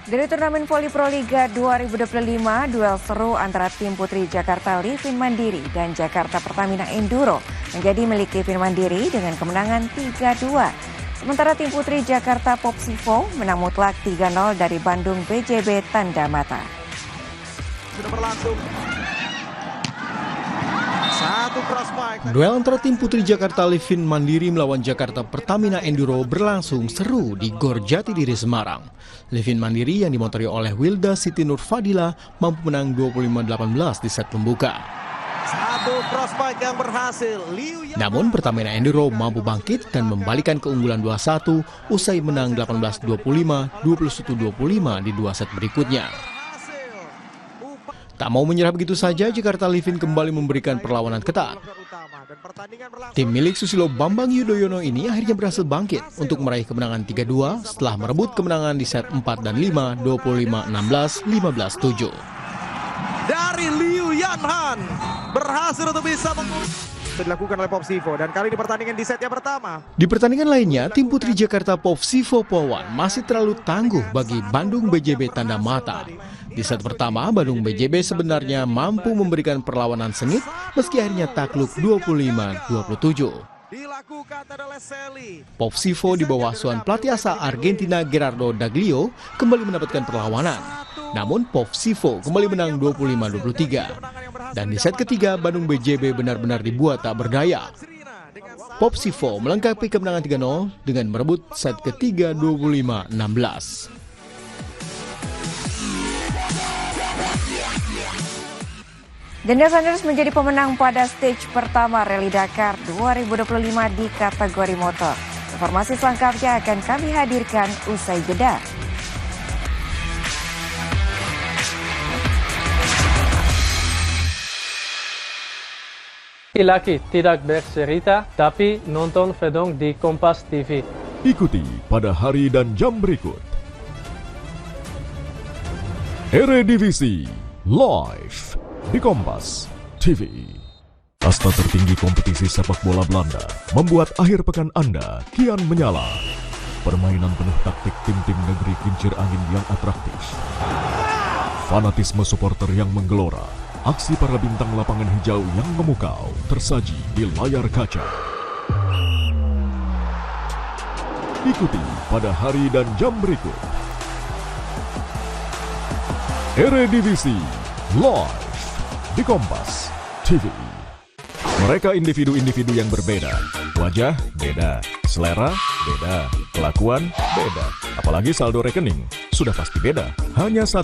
Dari turnamen voli Pro Liga 2025, duel seru antara tim putri Jakarta Livin Mandiri dan Jakarta Pertamina Enduro menjadi milik Livin Mandiri dengan kemenangan 3-2. Sementara tim putri Jakarta Popsivo menang mutlak 3-0 dari Bandung BJB Tanda Mata. Sudah berlangsung. Duel antara tim putri Jakarta Livin Mandiri melawan Jakarta Pertamina Enduro berlangsung seru di Gor Jatidiri Semarang. Livin Mandiri yang dimotori oleh Wilda Siti Nur Fadila mampu menang 25-18 di set pembuka. Satu crossbike yang berhasil. Namun Pertamina Enduro mampu bangkit dan membalikan keunggulan 2-1 usai menang 18-25, 21-25 di dua set berikutnya. Tak mau menyerah begitu saja, Jakarta Livin kembali memberikan perlawanan ketat. Tim milik Susilo Bambang Yudhoyono ini akhirnya berhasil bangkit untuk meraih kemenangan 3-2 setelah merebut kemenangan di set 4 dan 5, 25-16, 15-7. Dari Liu Yanhan berhasil untuk bisa dilakukan oleh Popsivo dan kali di pertandingan di set yang pertama. Di pertandingan lainnya, tim putri Jakarta Popsivo Polwan masih terlalu tangguh bagi Bandung BJB Tanda Mata. Di set pertama, Bandung BJB sebenarnya mampu memberikan perlawanan sengit meski akhirnya takluk 25-27. Popsivo di bawah asuhan pelatih asal Argentina Gerardo Daglio kembali mendapatkan perlawanan. Namun Popsivo kembali menang 25-23. Dan di set ketiga, Bandung BJB benar-benar dibuat tak berdaya. Popsivo melengkapi kemenangan 3-0 dengan merebut set ketiga 25-16. Denda Sanders menjadi pemenang pada stage pertama Rally Dakar 2025 di kategori motor. Informasi selengkapnya akan kami hadirkan usai jeda. Laki-laki tidak bercerita, tapi nonton Fedong di Kompas TV. Ikuti pada hari dan jam berikut. Eredivisie live di Kompas TV. Kasta tertinggi kompetisi sepak bola Belanda membuat akhir pekan Anda kian menyala. Permainan penuh taktik tim-tim negeri kincir angin yang atraktif. Fanatisme supporter yang menggelora. Aksi para bintang lapangan hijau yang memukau tersaji di layar kaca. Ikuti pada hari dan jam berikut. Eredivisie live di Kompas TV. Mereka individu-individu yang berbeda. Wajah beda, selera beda, kelakuan beda. Apalagi saldo rekening sudah pasti beda. Hanya satu